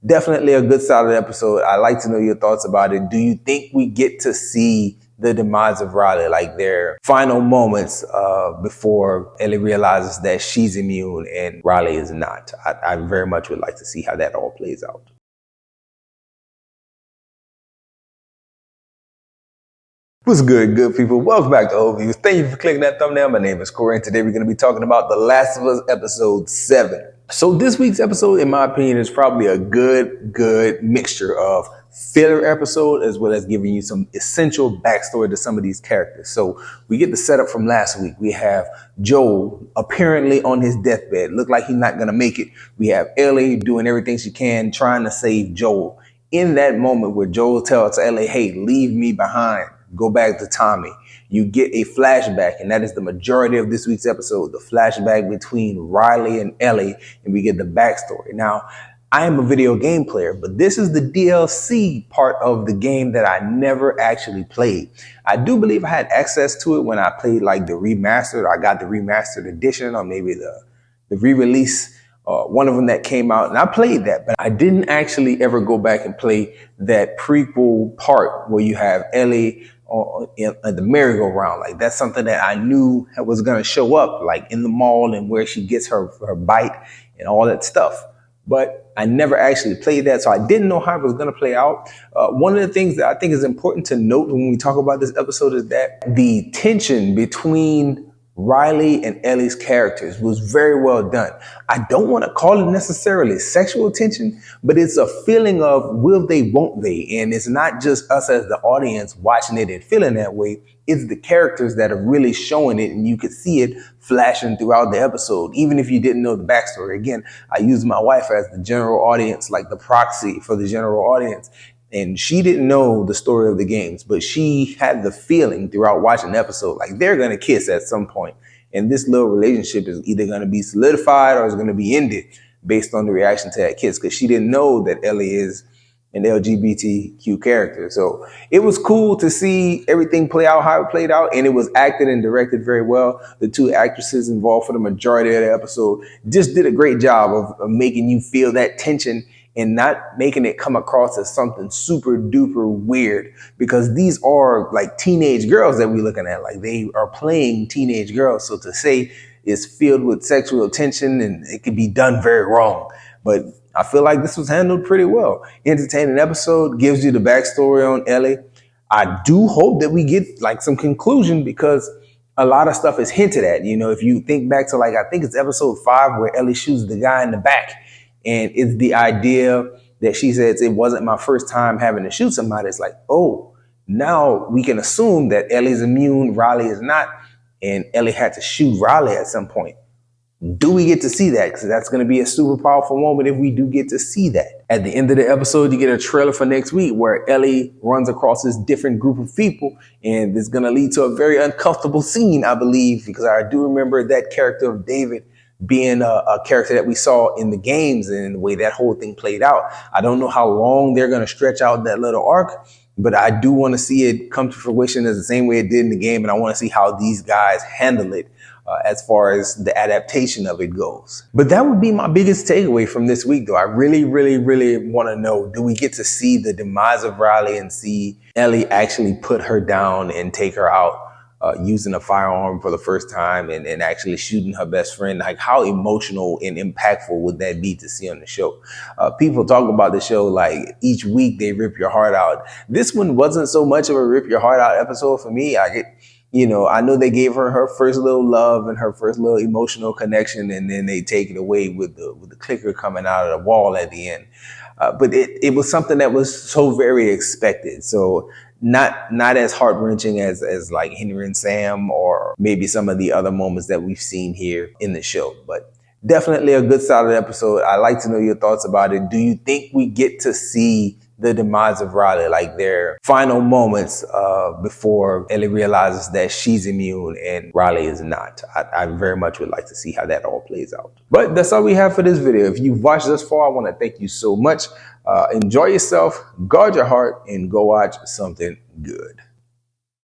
definitely a good solid episode. I'd like to know your thoughts about it. Do you think we get to see the demise of Riley, like their final moments before Ellie realizes that she's immune and Riley is not? I very much would like to see how that all plays out. What's good people? Welcome back to Overviews. Thank you for clicking that thumbnail. My name is Corey, and today we're going to be talking about The Last of Us episode 7. So this week's episode, in my opinion, is probably a good mixture of filler episode as well as giving you some essential backstory to some of these characters. So we get the setup from last week. We have Joel apparently on his deathbed. Look like he's not going to make it. We have Ellie doing everything she can, trying to save Joel. In that moment where Joel tells Ellie, hey, leave me behind, go back to Tommy, you get a flashback, and that is the majority of this week's episode, the flashback between Riley and Ellie, and we get the backstory. Now, I am a video game player, but this is the DLC part of the game that I never actually played. I do believe I had access to it when I played like the remastered. I got the remastered edition, or maybe the re-release. One of them that came out, and I played that, but I didn't actually ever go back and play that prequel part where you have Ellie in the merry-go-round. Like, that's something that I knew was going to show up, like in the mall and where she gets her bite and all that stuff. But I never actually played that, so I didn't know how it was going to play out. One of the things that I think is important to note when we talk about this episode is that the tension between Riley and Ellie's characters was very well done. I don't want to call it necessarily sexual tension, but it's a feeling of will they, won't they? And it's not just us as the audience watching it and feeling that way. It's the characters that are really showing it, and you could see it flashing throughout the episode, even if you didn't know the backstory. Again, I use my wife as the general audience, like the proxy for the general audience. And she didn't know the story of the games, but she had the feeling throughout watching the episode, like they're going to kiss at some point. And this little relationship is either going to be solidified or is going to be ended based on the reaction to that kiss, because she didn't know that Ellie is an LGBTQ character. So it was cool to see everything play out how it played out, and it was acted and directed very well. The two actresses involved for the majority of the episode just did a great job of making you feel that tension and not making it come across as something super duper weird, because these are like teenage girls that we're looking at. Like, they are playing teenage girls. So to say it's filled with sexual tension, and it could be done very wrong. But I feel like this was handled pretty well. Entertaining episode, gives you the backstory on Ellie. I do hope that we get like some conclusion, because a lot of stuff is hinted at. You know, if you think back to, like, I think it's episode 5 where Ellie shoots the guy in the back. And it's the idea that she says, it wasn't my first time having to shoot somebody. It's like, oh, now we can assume that Ellie's immune, Riley is not, and Ellie had to shoot Riley at some point. Do we get to see that? Because that's going to be a super powerful moment if we do get to see that. At the end of the episode, you get a trailer for next week where Ellie runs across this different group of people, and it's going to lead to a very uncomfortable scene, I believe, because I do remember that character of David being a character that we saw in the games, and the way that whole thing played out. I don't know how long they're going to stretch out that little arc, but I do want to see it come to fruition as the same way it did in the game, and I want to see how these guys handle it as far as the adaptation of it goes. But that would be my biggest takeaway from this week, though. I really want to know, do we get to see the demise of Riley and see Ellie actually put her down and take her out? Using a firearm for the first time and actually shooting her best friend. Like, how emotional and impactful would that be to see on the show? People talk about the show like each week they rip your heart out. This one wasn't so much of a rip your heart out episode for me. I know they gave her first little love and her first little emotional connection, and then they take it away with the clicker coming out of the wall at the end. But it was something that was so very expected. So not as heart-wrenching as like Henry and Sam, or maybe some of the other moments that we've seen here in the show. But definitely a good solid episode. I'd like to know your thoughts about it. Do you think we get to see the demise of Riley, like their final moments before Ellie realizes that she's immune and Riley is not? I very much would like to see how that all plays out. But that's all we have for this video. If you've watched thus far, I want to thank you so much. Enjoy yourself, guard your heart, and go watch something good.